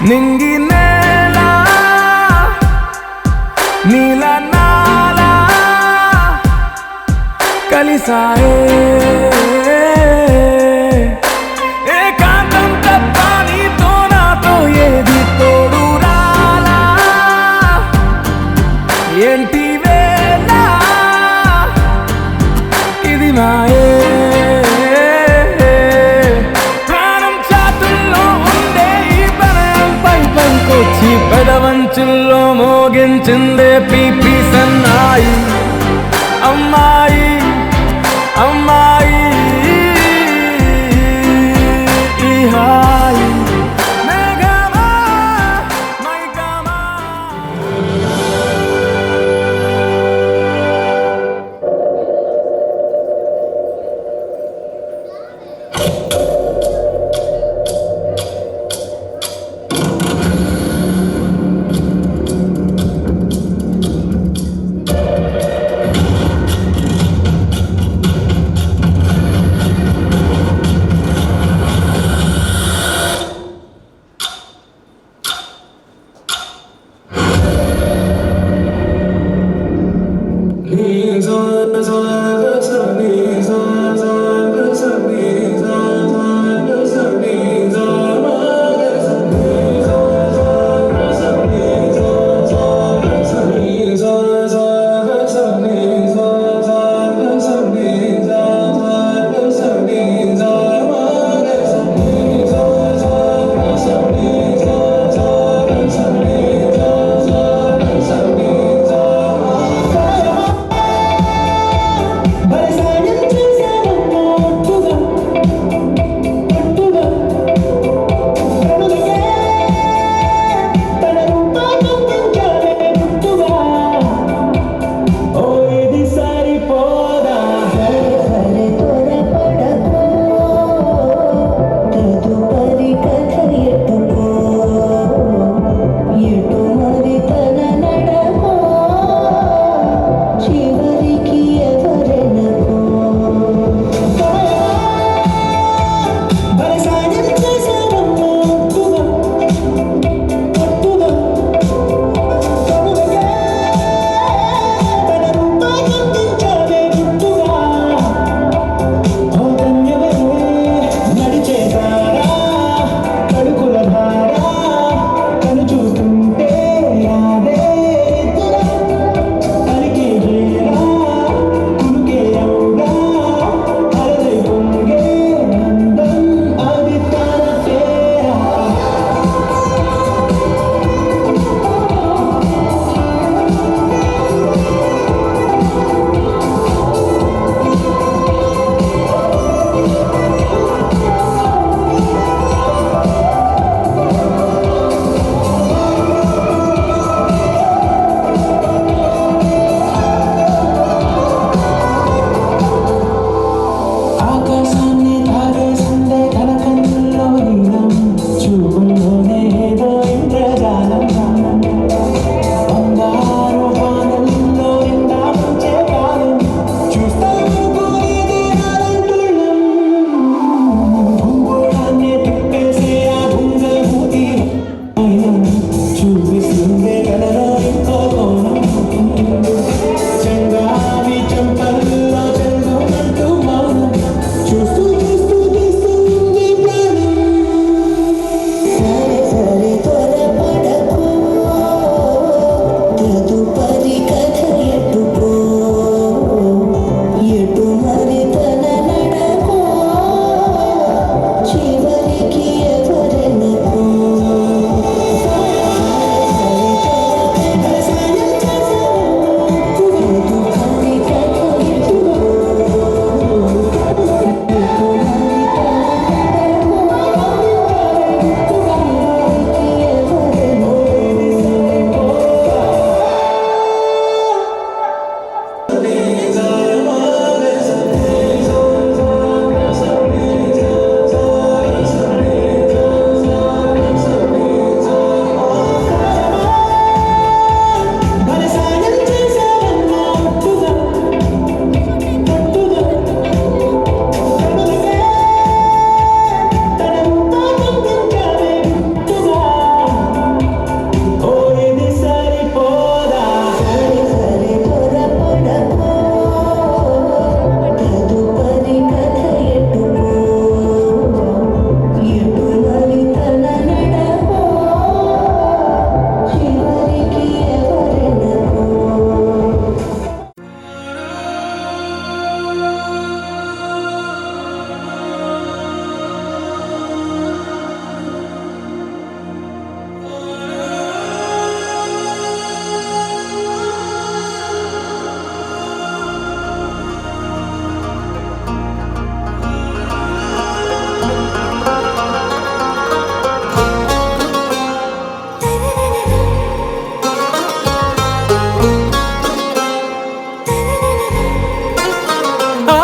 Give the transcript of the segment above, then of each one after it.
నింగి నేల నీల నాల కలిసాయే ఏకాంతం తప్ప నీతో నాతో ఏది తోడు రాలా ఏంటి వేళ ఇది మాయే ప్రాణం చాతుల్లో ఉండే ఈ ప్రణయం పై పైకొచ్చి పెదవంచుల్లో మోగించిందే పీపీ సన్నాయి అమ్మాయి అమ్మాయి ఈ హాయి మేఘమా మైకమా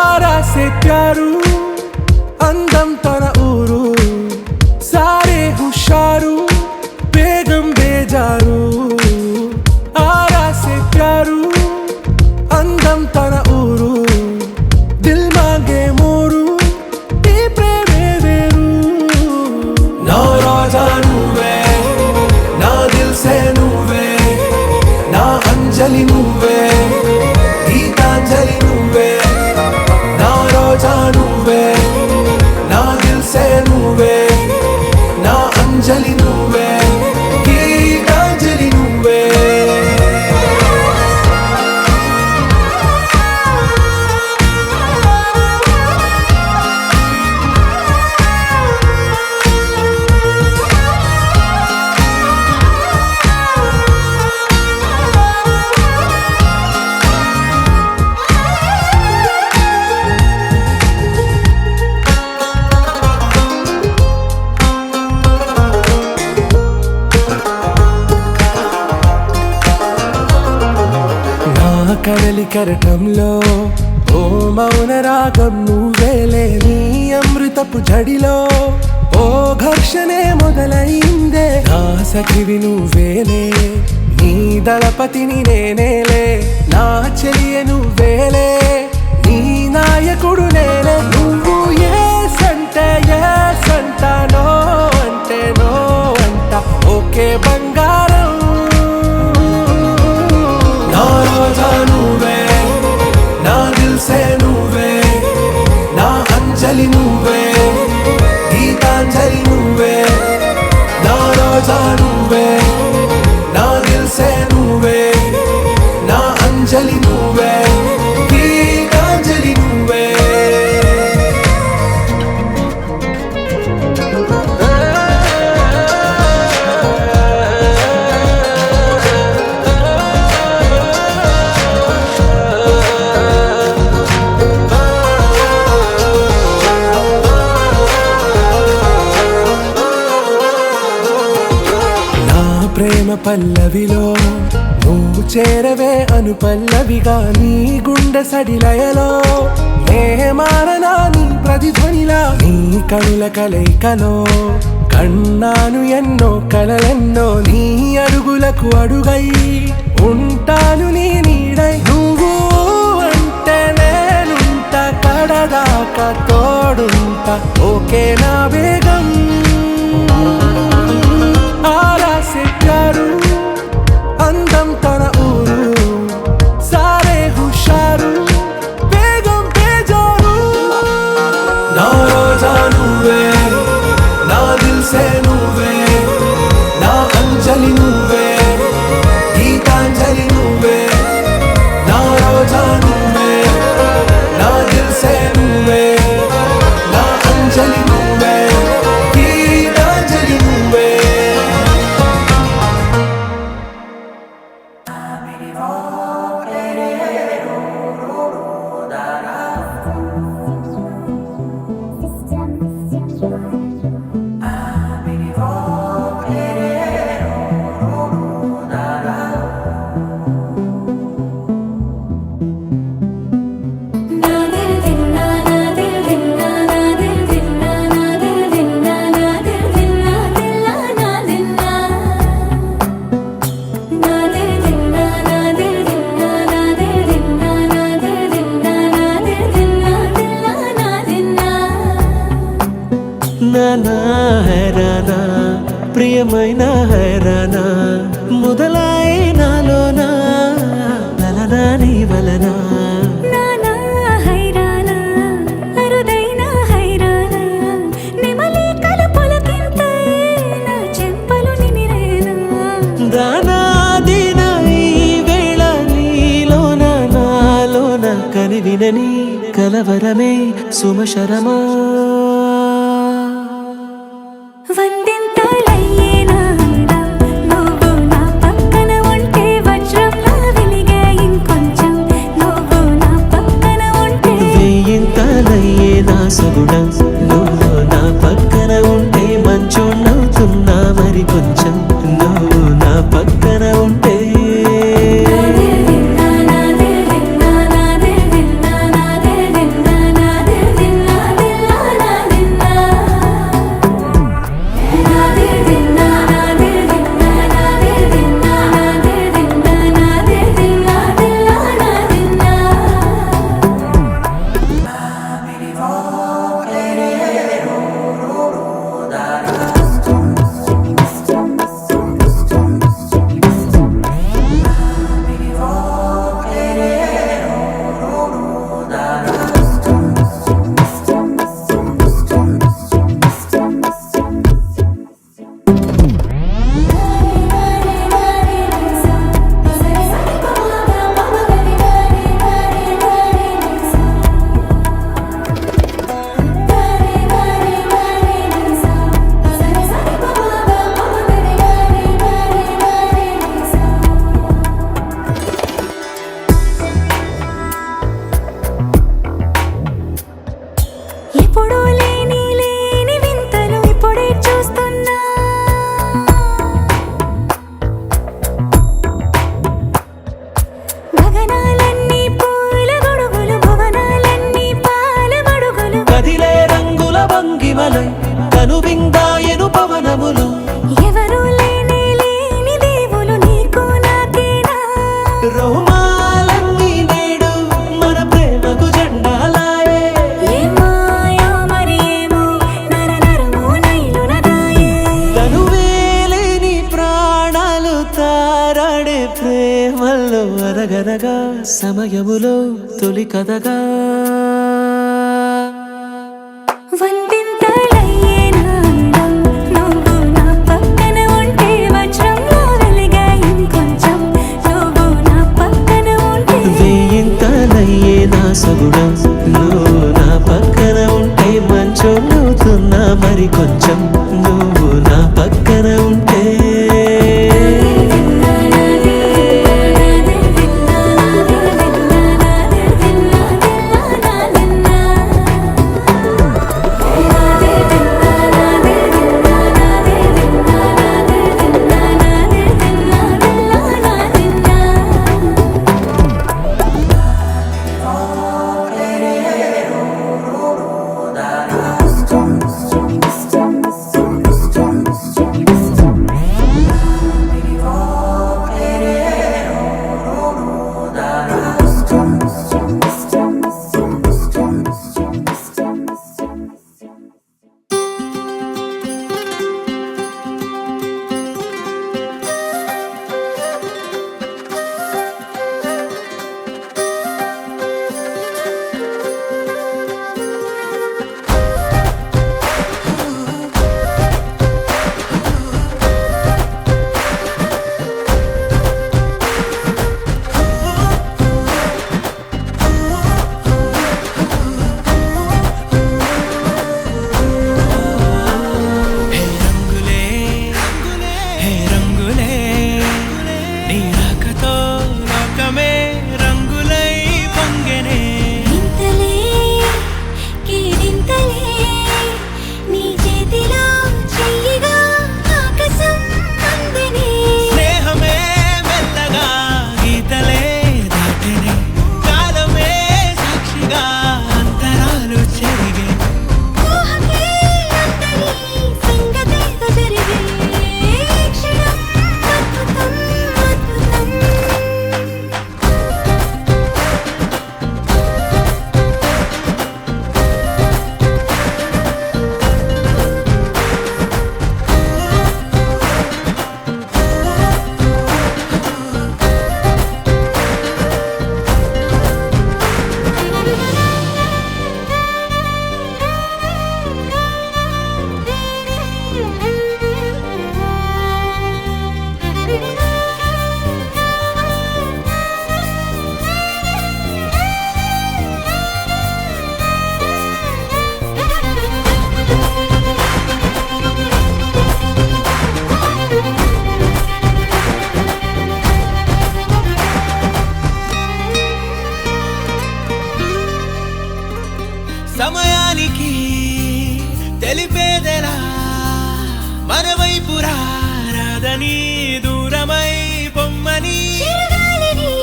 आरा से प्यारू अंदम तन ऊरू सारे हुशारू बेगम बेजारू आरा से प्यारू अंदम तन ऊरू दिल मांगे मोरू नी प्रेमे वेरू ना राजा నువ్వే నా దిల్ సే నువ్వే నా అంజలి నువ్వే గీతాంజలి నువ్వే నా రోజా నువ్వే నా దిల్ సే నువ్వే నా అంజలి నువ్వే గీతాంజలి నువ్వే కడలి కరటంలో ఓ మౌన రాగం నువ్వేలే నీ అమృతపు జడిలో ఓ ఘర్షణే మొదలైందే నా సఖివి నువ్వేలే నీ దళపతిని నేనేలే నా చెలియ నువ్వేలే నీ నాయకుడు నేనే నువ్వు ఏ సంట నో అంటే నో అంట ఓకే బంగారం నా రోజా నువ్వే నా దిల్ సే నువ్వే నా అంజలి నువ్వే గీతాంజలి నువ్వే నా రోజా నువ్వే నా దిల్ సే నువ్వే నా అంజలి నువ్వే గీతాంజలి నువ్వే ప్రేమ పల్లవిలో నువ్వు చేరవే అను పల్లవిగా నీ గుండె సడిలయలో నే మారనా నీ ప్రతిధ్వనిలా నీ కనుల కలయికలో కన్నాను ఎన్నో కలలెన్నో నీ అడుగులకు అడుగై ఉంటాను నీ నీడై నువ్వు అంటే నేనుంట కడదాకా తోడుంట ఓకే నా వేగం आरा से प्यारू अंदम तन ऊरू सारे हुशारू बेगम बेजारू ना रोजा నువ్వే నా దిల్ సే నువ్వే నా అంజలి నువ్వే గీతాంజలి నువ్వే నా రోజా నువ్వే నా దిల్ సే నువ్వే నా అంజలి నువ్వే గీతాంజలి నువ్వే నానా హైరానా ప్రియమైన హైరానా మొదలాయి నాలోనా వలనా నీ వలనా నానా హైరానా అరుదైన హైరానా నిమలి కలుపులకింతై నా చెంపలు నిమిరేనా దానాదిన ఈ వేళ నీలోన నాలోన కనివినని కలవరమే సుమశరమా వందింతలయ్యేనా నువ్వు నా పక్కన ఉంటే వజ్రంలా వెలిగే ఇంకొంచెం నువ్వు నా పక్కన ఉంటే వెయ్యింతలయ్యే నా సగుణం నువ్వు నా పక్కన ఉంటే మంచోళ్ళవుతున్నా మరి కొంచెం నువ్వు నా పక్కన ఉంటే నాదే విన్నా నాదే విన్నా నాదే విన్నా నాదే విన్నా ఎప్పుడూ లేని లేని వింతలు ఇప్పుడే చూస్తున్నా. గగనాలన్నీ పూల గొడుగులు, భువనాలన్నీ పాల మడుగులు. కదిలే రంగుల భంగిమలై కనువిందాయను పవనములు. ఎవరూ లేని లేని దేవులు నీకు నాకేనా. రోమాలన్నీ నేడు మన ప్రేమకు జెండాలాయే. ఏ మాయో మరి ఏమో నర నరమో నైలున దాయే. తనువేలేని ప్రాణాలు తారాడే ప్రేమల్లో అరగరగా సమయములో తొలి కథగా. వందింతలయ్యేనా అందం, నువ్వు నా పక్కన ఉంటే వజ్రంలో వెలిగే ఇంకొంచెం. నువ్వు నా పక్కన ఉంటే వేయింతలయ్యే నా సగుణం. నువ్వు నా పక్కన ఉంటే మంచోళ్ళవుతున్నా మరి కొంచెం. నువ్వు నా పక్కన ఉంటే ఇంతలే కీడింతలే నీ చేతిలో చెయ్యిగా ఆకాశం అందనే. స్నేహమే మెల్లగా గీతలే దాటనే. కాలమే సాక్షిగా అంతరాలు చెరిగే. ఊహకే అందని సంగతేదో జరిగే. ఈ క్షణం అద్భుతం అద్భుతం. సమయానికి తెలిపేదెలా మన వైపు రాదని దూరమై పొమ్మని. చిరగాలిని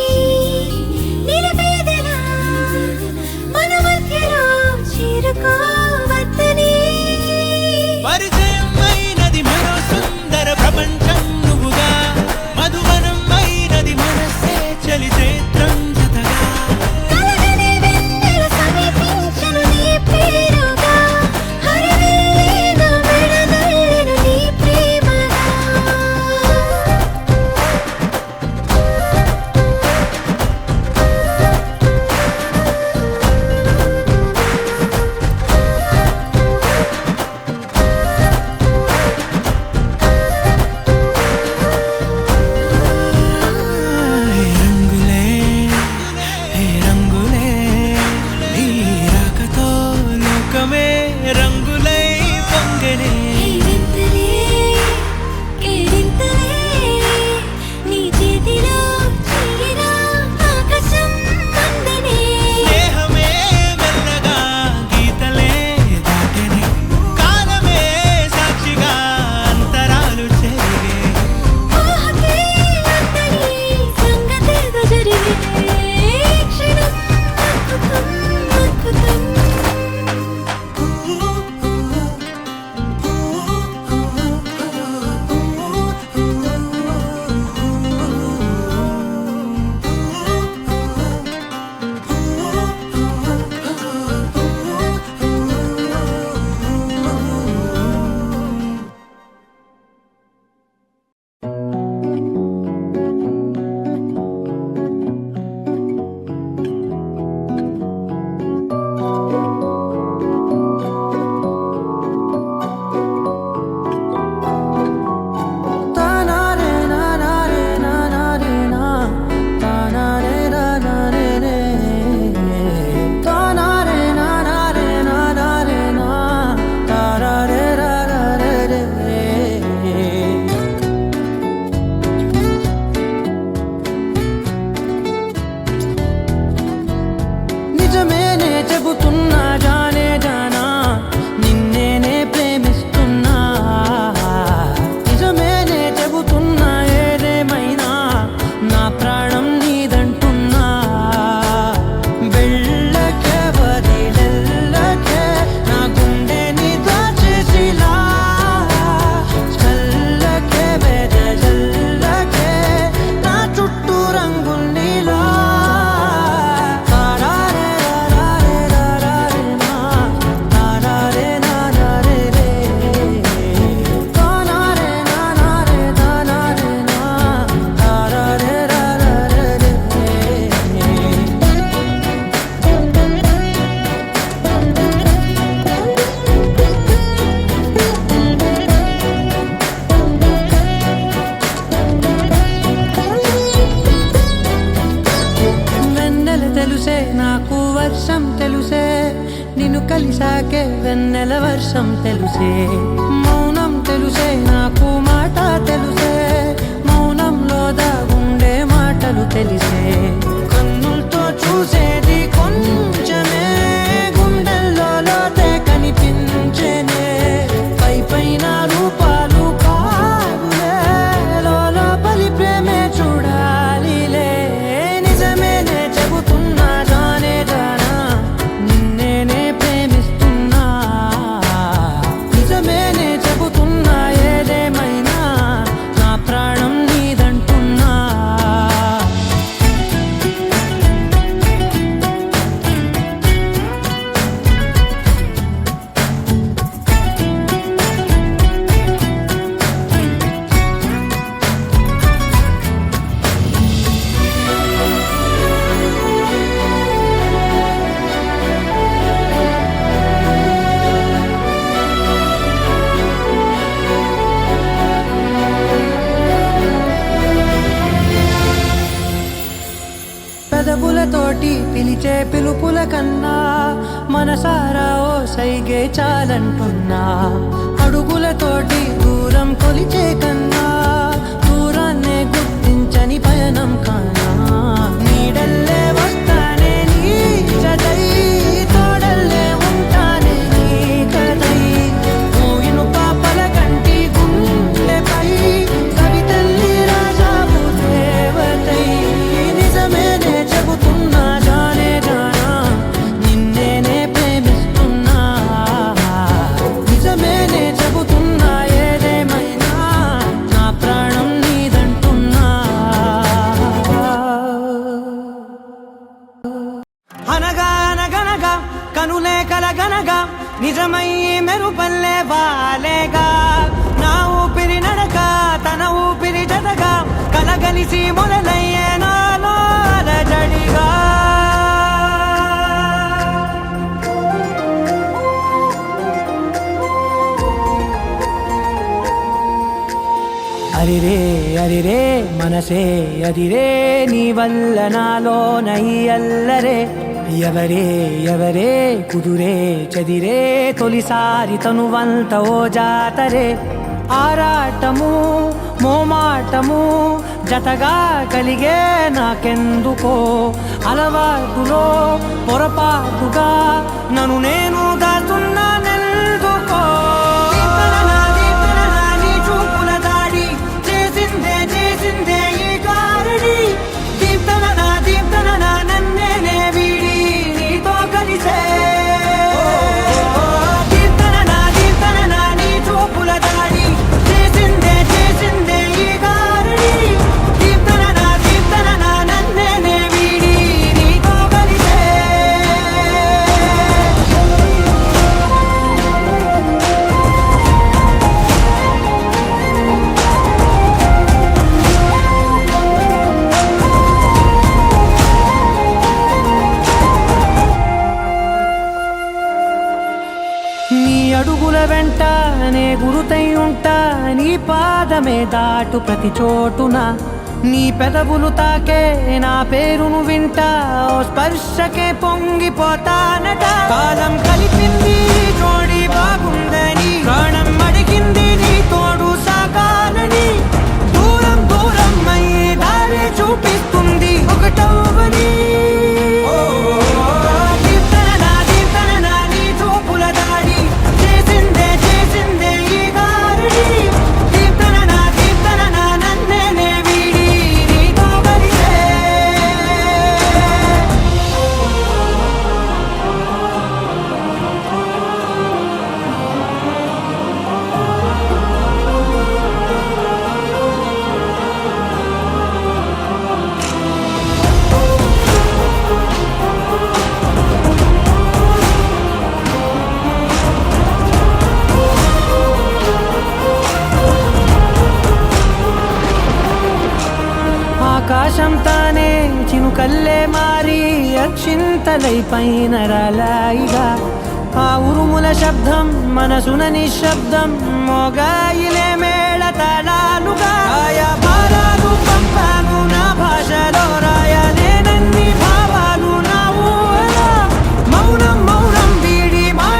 నిలిపేదెలా మన మధ్యలో చేరుకోవద్దని. పరిచయం అయినది మరో సుందర ప్రపంచం నువ్వుగా. మధువనం అయినది మనసే చలి చేత్రం జతగా. కలగని వెన్నెల సమీపించను నీ పేరుగా. హరివిల్లేదో మెడదల్లెను నీ ప్రేమగా. కలిసాకే వెన్నెల వర్షం తెలుసే, మౌనం తెలుసే నాకు మాట తెలుసే, మౌనంలో దాగుండే మాటలు తెలిసే, కన్నులతో చూసేది కొంచెమే, గుండెల్లో లోతే కనిపించేనే, పై పైన రూపాలు కాదులే, లోపలి ప్రేమే చూడాలిలే, నిజమేనే చెబుతున్నా జానే జానా, నిన్నేనే ప్రేమిస్తున్నా, నిజమేనే చెబుతున్నా ఏదేమైనా నా ప్రాణం నీదంటున్నా. పెదవులతోటి పిలిచే పిలుపుల కన్నా మనసారా ఓ సైగే చాలంటున్నా, అడుగులతోటి దూరం కొలిచే కన్నా దూరాన్నే గుర్తించని పయనం కానా, నీడల్లే వస్తానే నీ జతై, తోడల్లే ఉంటానే నీ కథై, మోగిను పాపల కంటి గుండెపై కవితల్లి రాజావు దేవతై, నిజమేనే చెబుతున్నా జానే జానా, నిన్నేనే ప్రేమిస్తున్నా, నిజమేనే చెబుతున్నా ఏదేమైనా నా ప్రాణం నీదంటున్నా. అనగా అనగనగా కనులే కలగనగా నిజమై మెరుపల్లే వాలేగా, నా ఊపిరి నడక తన ఊపిరి జతగా కలగలిసి మొదలయ్యే నాలో అలజడిగా. అరిరే అరిరే మనసే అదిరే, నీ వల్ల నాలో నై అల్లరే, ఎవరే ఎవరే కుదురే చదిరే, తొలిసారి తనువంత ఓ జాతరే, ఆరాటము మోమాటము జతగా కలిగే నాకెందుకో, అలవాటులో పొరపాటుగా నన్ను నేను దాచున్నానెందుకో, నీ చూపుల దాడి చేసిందే చేసిందే ఈ కారణి, దీప్తన నన్నేనే వీడి నీతో కలిసే, దీప్తన నీ చూపుల దాడి చేసిందే చేసిందే ఈ కారణి, దీప్తన నన్నేనే వీడి నీతో కలిసే. నీ అడుగుల వెంట నే గురుతై ఉంటా, నీ పాదమే దాటు ప్రతి చోటున, నీ పెదవులు తాకే నా పేరును వింటా, ఓ స్పర్శకే పొంగిపోతానట, కాలం కలిపింది జోడి బాగుందని, ప్రాణం అడిగింది నీ తోడు సాగాలని, దూరం దూరం అయ్యి దారి చూపిస్తుంది ఒకటవ్వని, దీప్తన నీ చూపుల దాడి చేసిందే చేసిందే ఈ కారణి, దీప్తన నన్నేనే వీడి నీతో కలిసే. ఆకాశం తానే చినుకల్లే మారి అక్షింతలై పైన రాలాయిగా, ఆ ఉరుముల శబ్దం మనసున నిశ్శబ్దం మోగాయిలే మేళ తాళాలుగా, ఆయా భారాలు పంపాను నా భాషలో రాయలేనన్ని భావాలు నా ఊహలో, మౌనం మౌనం వీడి మా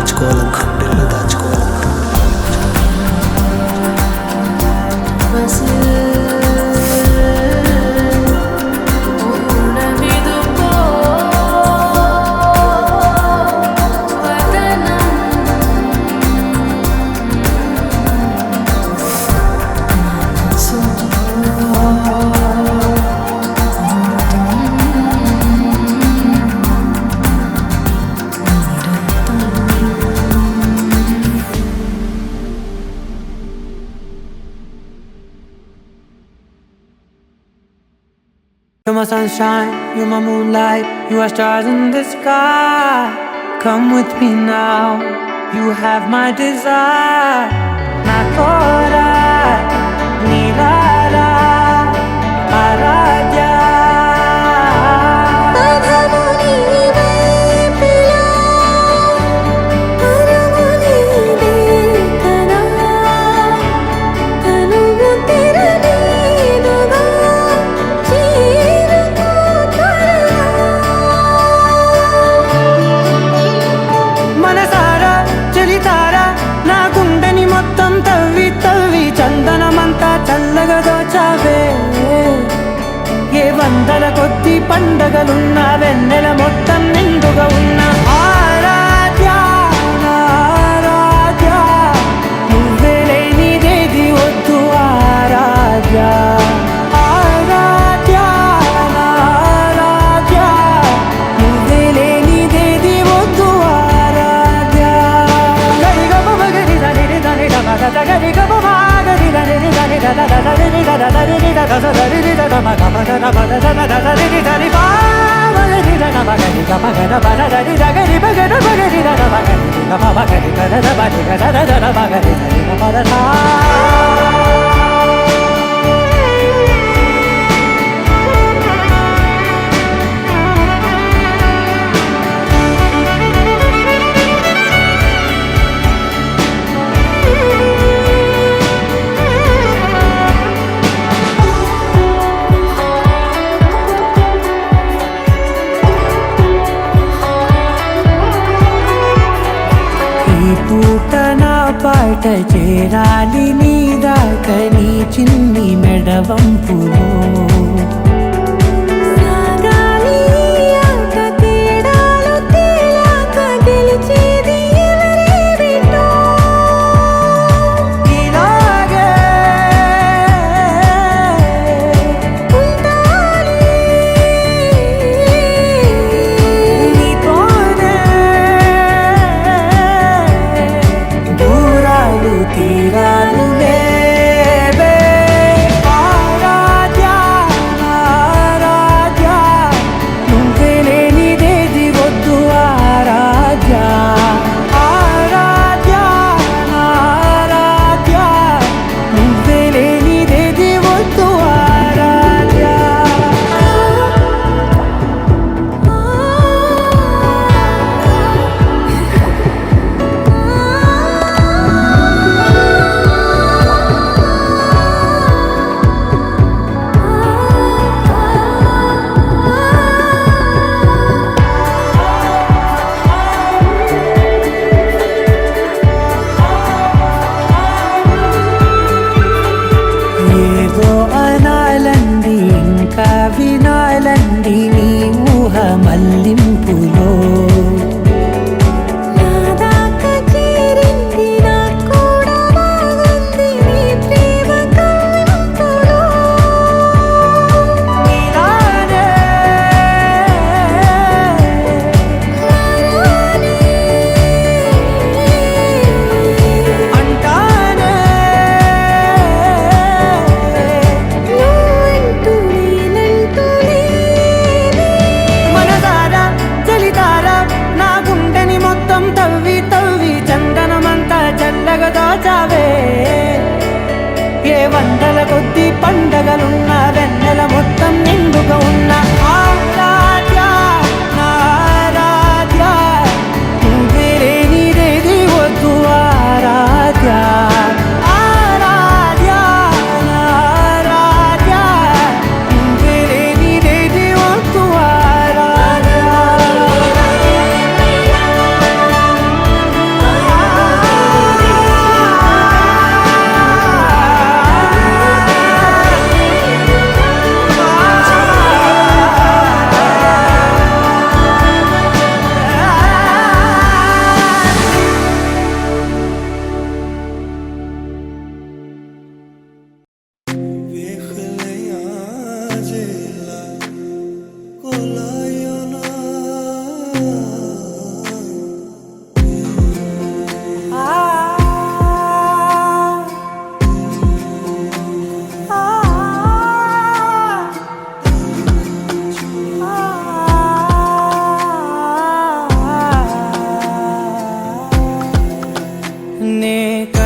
గుండెల్లో దాచుకోవాలనుకుంటున్నా You're my sunshine, you're my moonlight, you are stars in the sky. Come with me now, you have my desire. Nakora, Nirara, Aradya. మనసారా చలితారా నా గుండెని మొత్తం తవ్వి తవ్వి చందనమంతా చల్లగా దోచావే. ఏ వందల కొద్ది పండగలున్నా వెన్నెల మొత్తం నిండుగా ఉన్న ఆరాధ్య నా ఆరాధ్య, నువ్వే లేనిదేది వద్దు ఆరాధ్య. ఆరాధ్య నా ఆరాధ్య, నువ్వే లేనిదేది వద్దు ఆరాధ్య. గరిగమ మగరి దని దని డమగ గరిగమ మాగరి దని దని దద దని దద దని దద దని దద మగమ దద మద దద దని దని బాగరి దద మగరి గమగ బద దని దగరి బగర బగరి దద మగరి గమ మగరి దద బది గద దద మగరి దని మద సా. ఈ పూట నా పాట చేరాలి నీ దాకా నీ చిన్ని మెడవంపులో. సాగాలి ఆట తేడాలు తేలాక గెలిచేది ఎవరేమిటో. ఇలాగే ఉండాలి నీతోనే దూరాలు తీరాలు లేవే. ఆరాధ్య నా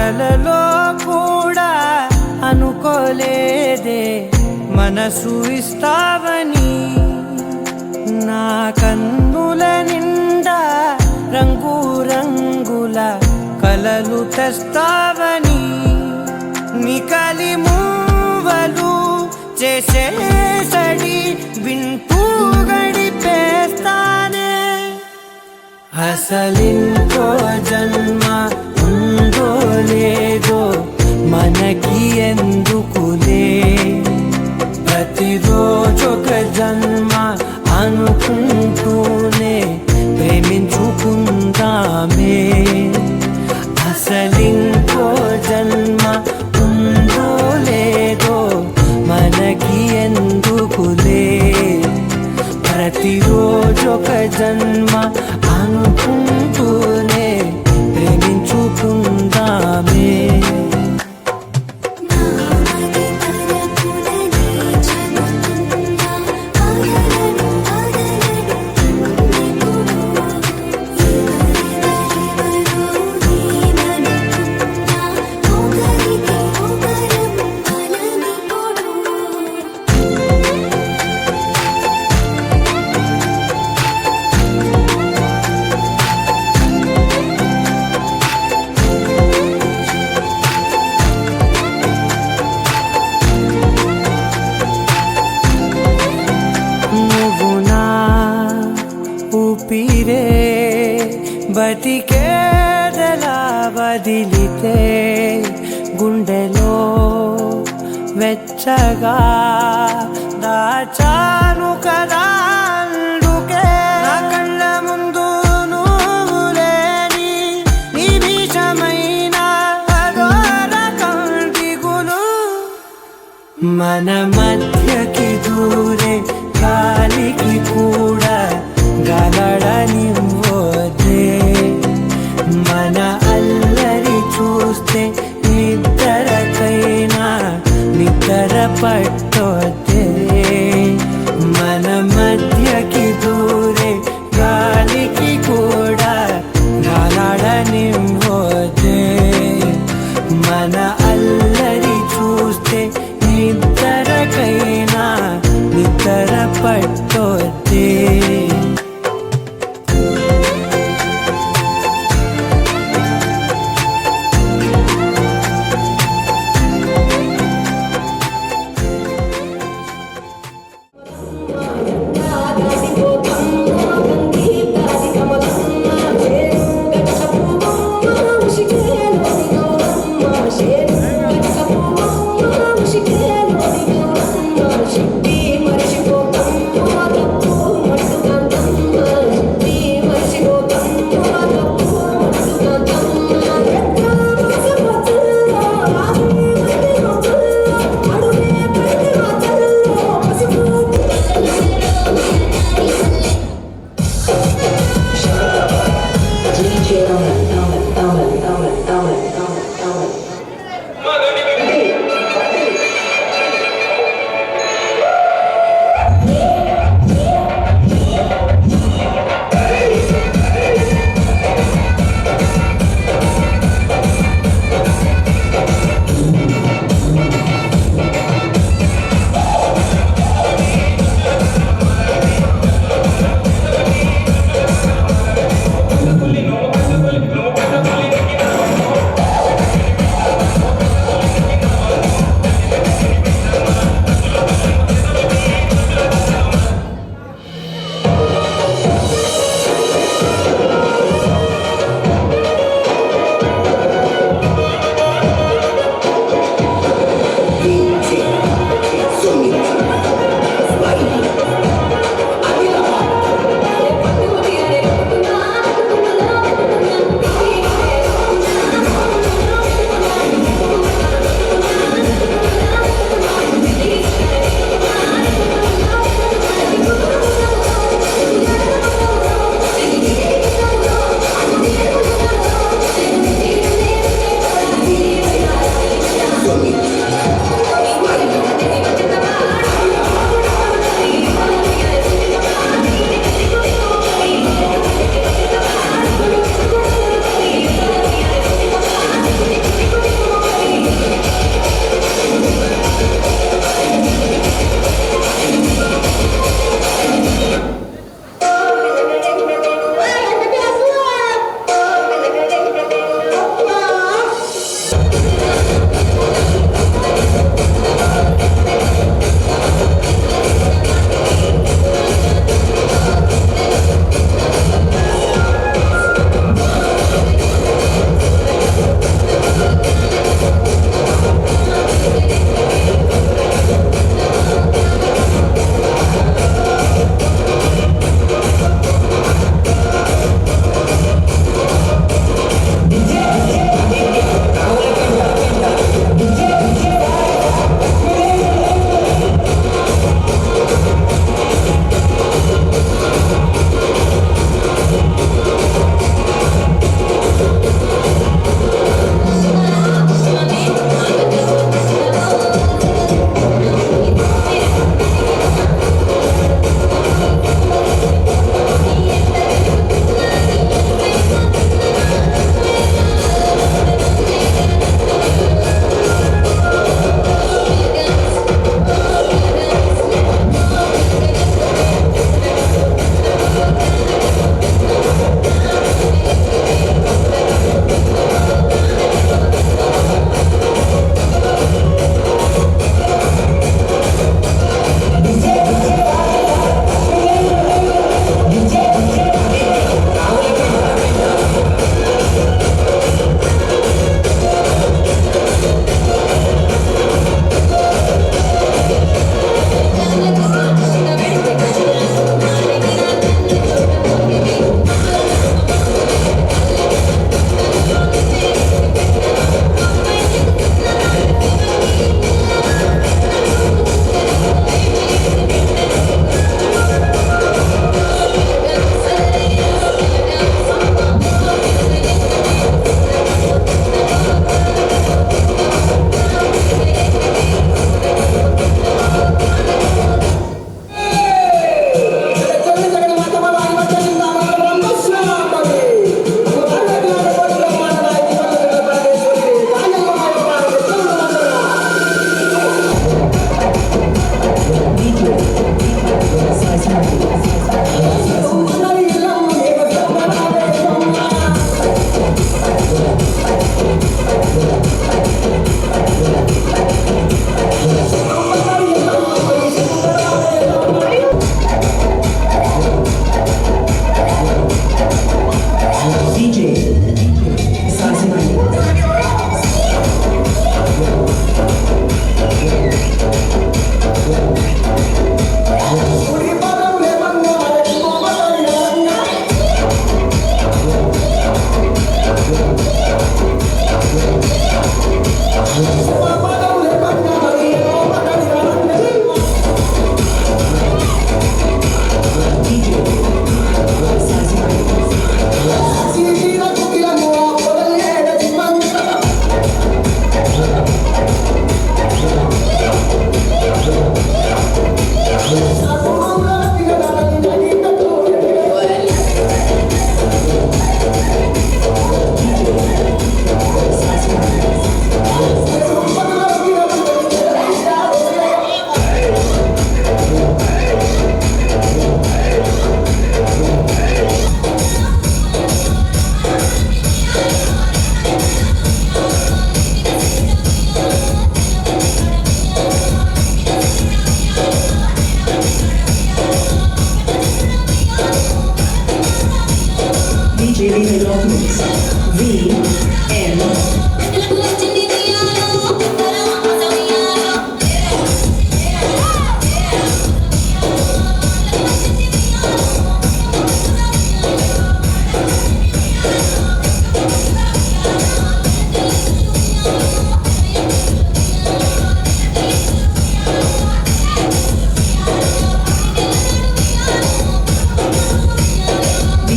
కలలో కూడా అనుకోలేదే మనసు ఇస్తావని. నా కన్నుల నిండా రంగు రంగుల కలలు తెస్తావని. నికలి మూవలు చేసేసడి వింటూ గడిపేస్తానే. అసలింకో జన్మ ఉందో లేదో మనకి ఎందుకులే, ప్రతిరోజొక జన్మ అనుకుంటూనే ప్రేమించుకుందామే. అసలింకో జన్మ ఉందో లేదో మనకి ఎందుకులే, ప్రతిరోజొక జన్మ అనుకుంటూనే ప్రేమించుకుందామే. నామది తరపునని చెబుతున్నా ఆగలను ఆగలను ఎవరెవరెవరో నేననుకున్నా ఒకరికి ఒకరం అలమిపోడు. నువ్వు నా ఊపిరే బతికేదలా వదిలితే గుండెలో వెచ్చగా దాచాను కదా. అందుకే నా కళ్ళ ముందు నువ్వు లేని నిమిషమైన అదోర కంటిగులు. మన మధ్యకి దూరే గాలికి కూడా గలడనివ్వదే. మన అల్లరి చూస్తే నిద్రకైనా నిద్ర పట్టొద్దే. మన మధ్యకి దూరే గాలికి కూడా గలడనివ్వదే. మన అల్లరి చూస్తే నిద్రకైనా నిద్ర పట్టొద్దే.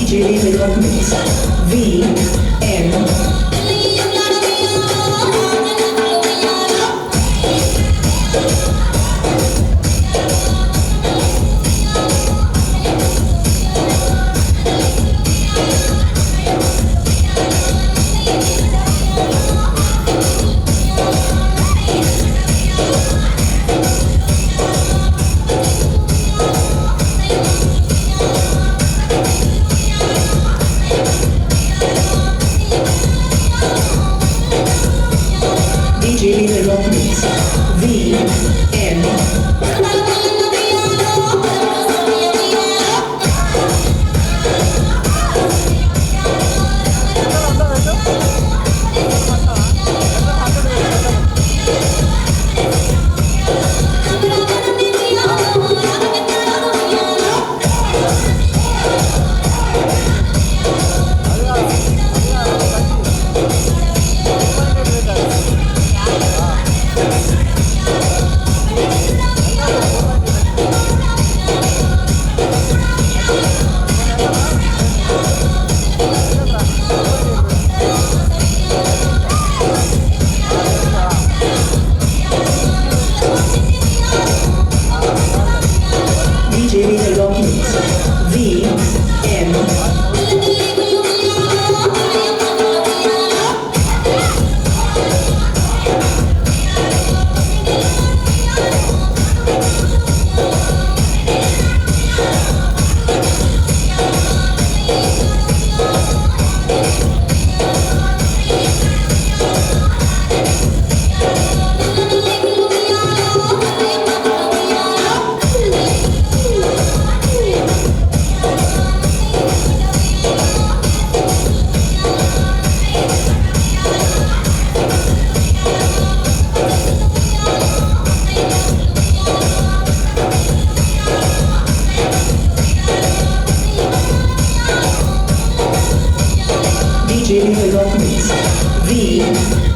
DJ Leave Rock Mix. VN. DJ Leave Rock Mix. VN. DJ Leave Rock Mix. VN. DJ Leave Rock Mix. VN.